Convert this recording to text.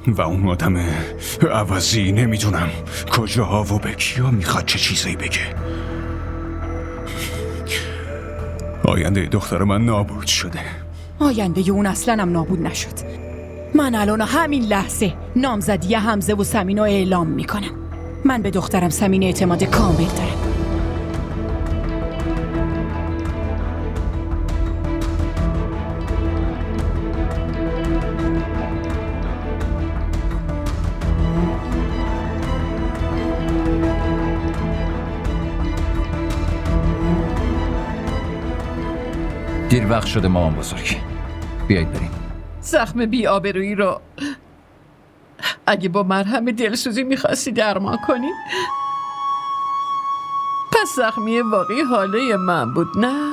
و اون آدم عوضی نمیدونم کجاها و به کیا میخواد چه چیزایی بگه. آینده دختر من نابود شده. آینده اون اصلا هم نابود نشد. من الان همین لحظه نامزدی حمزه و سمین رو اعلام میکنم. من به دخترم سمین اعتماد کامل دارم. دیر وقت شده مامان بزرگ، بیایید بریم. زخم بی‌آبرویی رو اگه با مرهم دلسوزی میخواستی درمان کنی، پس زخمی واقعی حاله من بود، نه؟